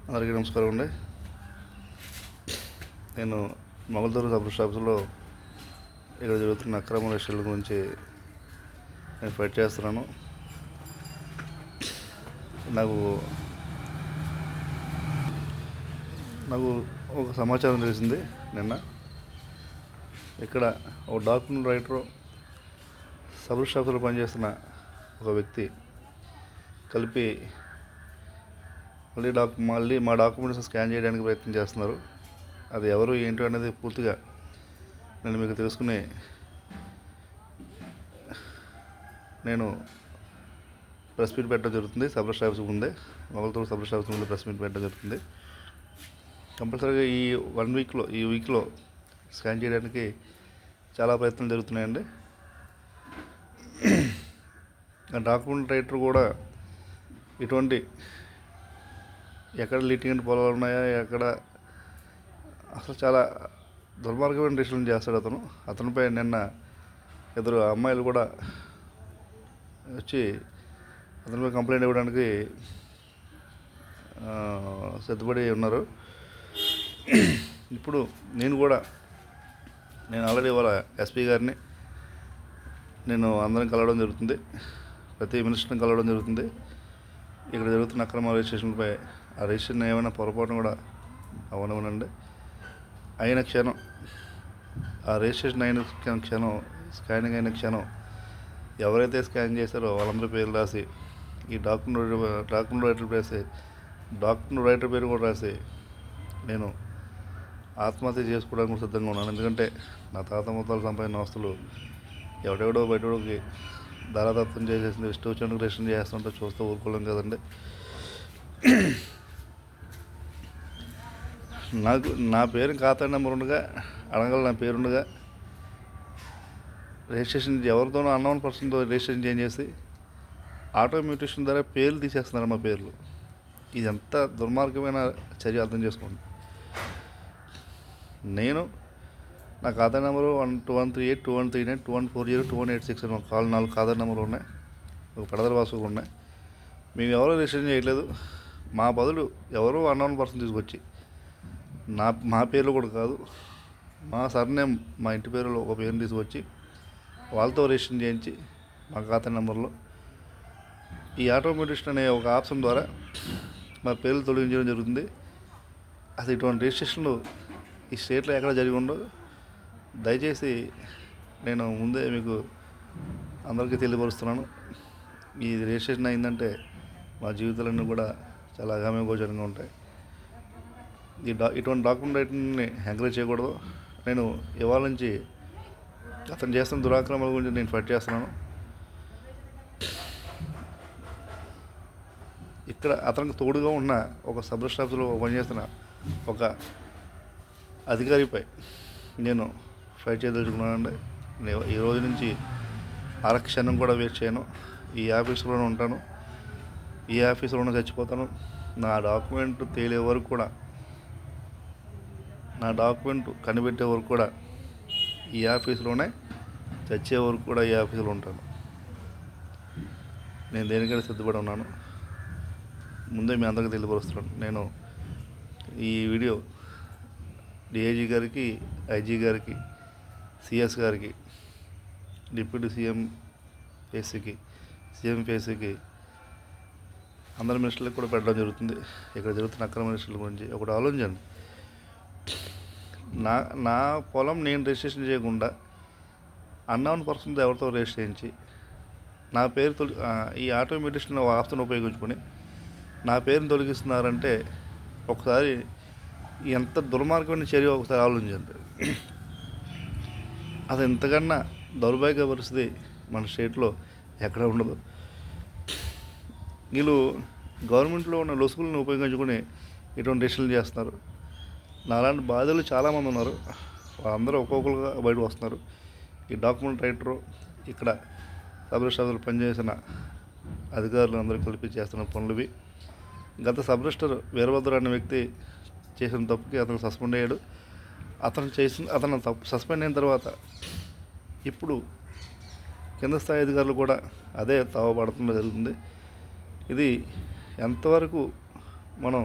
అందరికీ నమస్కారం అండి. నేను మొగల్తూరు సబ్ ఆఫీసులో ఇక్కడ జరుగుతున్న అక్రమ విషయాల గురించి నేను ఫైట్ చేస్తున్నాను. నాకు నాకు ఒక సమాచారం తెలిసింది నిన్న. ఇక్కడ ఒక డాక్యుమెంట్ రైటరు సబ్ ఆఫీసులో పనిచేస్తున్న ఒక వ్యక్తి కలిపి మళ్ళీ మా డాక్యుమెంట్స్ స్కాన్ చేయడానికి ప్రయత్నం చేస్తున్నారు. అది ఎవరు ఏంటో అనేది పూర్తిగా నేను మీకు తెలుసుకుని నేను ప్రెస్ మీట్ పెట్టడం జరుగుతుంది. సబ్ ఆఫీస్ ముందే, మొగల్తూరు సబ్ ఆఫీస్ ముందే ప్రెస్ మీట్ పెట్టడం జరుగుతుంది. కంపల్సరీగా ఈ వీక్లో స్కాన్ చేయడానికి చాలా ప్రయత్నాలు జరుగుతున్నాయండి. డాక్యుమెంట్ రైటర్ కూడా ఇటువంటి ఎక్కడ లిటిగెంట్ పొలాలు ఉన్నాయా, ఎక్కడ అసలు చాలా దుర్మార్గమైన డిసిషన్ చేస్తాడు అతనిపై నిన్న ఇద్దరు అమ్మాయిలు కూడా వచ్చి అతనిపై కంప్లైంట్ ఇవ్వడానికి సిద్ధపడి ఉన్నారు. ఇప్పుడు నేను ఆల్రెడీ ఇవాళ ఎస్పీ గారిని అందరం కలవడం జరుగుతుంది. ప్రతి మినిస్టర్ని కలవడం జరుగుతుంది. ఇక్కడ జరుగుతున్న అక్రమ రిజిస్ట్రేషన్పై ఆ రిజిస్ట్రేషన్ ఏమైనా పొరపాటును కూడా అవనవనండి. అయిన క్షణం ఆ రిజిస్ట్రేషన్ అయిన క్షణం, స్కానింగ్ అయిన క్షణం ఎవరైతే స్కాన్ చేశారో వాళ్ళందరి పేర్లు రాసి ఈ డాక్యుమెంట్ రైటర్ పేరు కూడా రాసి నేను ఆత్మహత్య చేసుకోవడానికి సిద్ధంగా ఉన్నాను. ఎందుకంటే నా తాత ముత్తాలు సంపాదించిన ఆస్తులు ఎవడెవడో బయటకి ధారాదత్తం చేసేసింది, ఇష్టం వచ్చినట్టు రిజిస్ట్రేషన్ చేస్తుంటే చూస్తూ ఊరుకోలేం కదండి. నా పేరు ఖాతా నెంబర్ ఉండగా నా పేరుండగా రిజిస్ట్రేషన్ ఎవరితోనో అన్నోన్ పర్సన్తో రిజిస్ట్రేషన్ చేంజ్ చేసి ఆటోమేటిషన్ ద్వారా పేర్లు తీసేస్తున్నారు మా పేర్లు. ఇది ఎంత దుర్మార్గమైన చర్య అర్థం చేసుకోండి. నేను నా ఖాతా నెంబరు 1213821392140218 21860 అని 4 ఖాతా నెంబర్లు ఉన్నాయి, ఒక పెడదల వాసులు ఉన్నాయి. మేము ఎవరో రిజిస్ట్రేషన్ చేయట్లేదు. మా బదులు ఎవరో అన్నోన్ పర్సన్ తీసుకొచ్చి మా పేర్లు కూడా కాదు, మా సర్నేమ్, మా ఇంటి పేరులో ఒక పేరుని తీసుకొచ్చి వాళ్ళతో రిజిస్ట్రేషన్ చేయించి మా ఖాతా నెంబర్లో ఈ ఆటోమేటిషన్ అనే ఒక ఆప్షన్ ద్వారా మా పేర్లు తొలగించడం జరుగుతుంది. అసలు ఇటువంటి రిజిస్ట్రేషన్లు ఈ స్టేట్లో ఎక్కడ జరిగి ఉండవు. దయచేసి నేను ముందే మీకు అందరికీ తెలియపరుస్తున్నాను. ఈ రిజిస్ట్రేషన్ అయిందంటే మా జీవితాలన్నీ కూడా చాలా అగామ్యగోచరంగా ఉంటాయి. ఇటువంటి డాక్యుమెంట్ రైటింగ్ని ఎంకరేజ్ చేయకూడదు. నేను ఇవాళ నుంచి అతను చేస్తున్న దురాక్రమాల గురించి నేను ఫైట్ చేస్తున్నాను. ఇక్కడ అతనికి తోడుగా ఉన్న ఒక సబ్ ఆఫీసులో పనిచేస్తున్న ఒక అధికారిపై నేను ఫైట్ చేయదలుచుకున్నానండి. ఈ రోజు నుంచి ఆరక్షణం కూడా వేస్ట్ చేయను. ఈ ఆఫీసులోనే ఉంటాను, ఈ ఆఫీసులోనే చచ్చిపోతాను. నా డాక్యుమెంట్ తేలే వరకు కూడా, నా డాక్యుమెంట్ కనిపెట్టే వరకు కూడా ఈ ఆఫీసులోనే, చచ్చే వరకు కూడా ఈ ఆఫీసులో ఉంటాను. నేను దేనికైనా సిద్ధపడి ఉన్నాను. ముందే మీ అందరికీ తెలియపరుస్తున్నాను. నేను ఈ వీడియో డిఐజీ గారికి, ఐజీ గారికి, సిఎస్ గారికి, డిప్యూటీ సీఎం ఫేసీకి, అందరి మినిస్టర్లకు కూడా పెట్టడం జరుగుతుంది. ఇక్కడ జరుగుతున్న అక్రమ మినిస్టర్ల గురించి ఒకటి ఆలోచించండి. నా పొలం నేను రిజిస్ట్రేషన్ చేయకుండా అన్నోన్ పర్సన్తో ఎవరితో రిజిస్టర్ చేయించి నా పేరు ఈ ఆటోమేటిషన్ ఆప్షన్ ఉపయోగించుకొని నా పేరుని తొలగిస్తున్నారంటే ఒకసారి ఎంత దుర్మార్గమైన చర్య ఒకసారి ఆలోచించండి. అది ఎంతకన్నా దౌర్భాగ్య పరిస్థితి మన స్టేట్లో ఎక్కడ ఉండదు. వీళ్ళు గవర్నమెంట్లో ఉన్న లొసుగులను ఉపయోగించుకొని ఇటువంటి డిసిషన్లు చేస్తున్నారు. నాలాంటి బాధలు చాలామంది ఉన్నారు. వాళ్ళందరూ ఒక్కొక్కరుగా బయటకు వస్తున్నారు. ఈ డాక్యుమెంట్ రైటరు, ఇక్కడ సబ్ రిజిస్ట్రార్లు పనిచేసిన అధికారులు అందరూ కలిపి చేస్తున్న పనులువి. గత సబ్ రిజిస్టర్ వీరభద్ర అనే వ్యక్తి చేసిన తప్పుకి అతను సస్పెండ్ అయ్యాడు. అతను తప్పు సస్పెండ్ అయిన తర్వాత ఇప్పుడు కింద స్థాయి అధికారులు కూడా అదే తావపడటం జరుగుతుంది. ఇది ఎంతవరకు మనం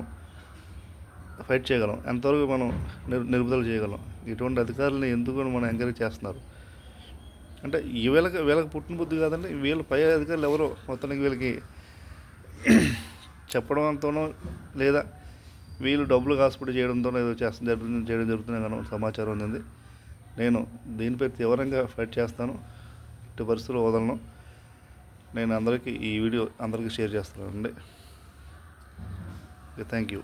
ఫైట్ చేయగలం, ఎంతవరకు మనం నిలుపుదల చేయగలం. ఇటువంటి అధికారులను ఎందుకు మనం ఎంకరేజ్ చేస్తున్నారు అంటే వీళ్ళకి పుట్టిన బుద్ధి కాదండి. వీళ్ళు పై అధికారులు ఎవరో మొత్తానికి వీళ్ళకి చెప్పడంతోనో లేదా వీళ్ళు డబ్బులు కాసుపడి చేయడంతోనో ఏదో చేయడం జరుగుతుంది కానీ సమాచారం ఉంది. నేను దీనిపై తీవ్రంగా ఫైట్ చేస్తాను, ఇటు పరిస్థితులు వదలను. నేను ఈ వీడియో అందరికీ షేర్ చేస్తానండి. Thank you.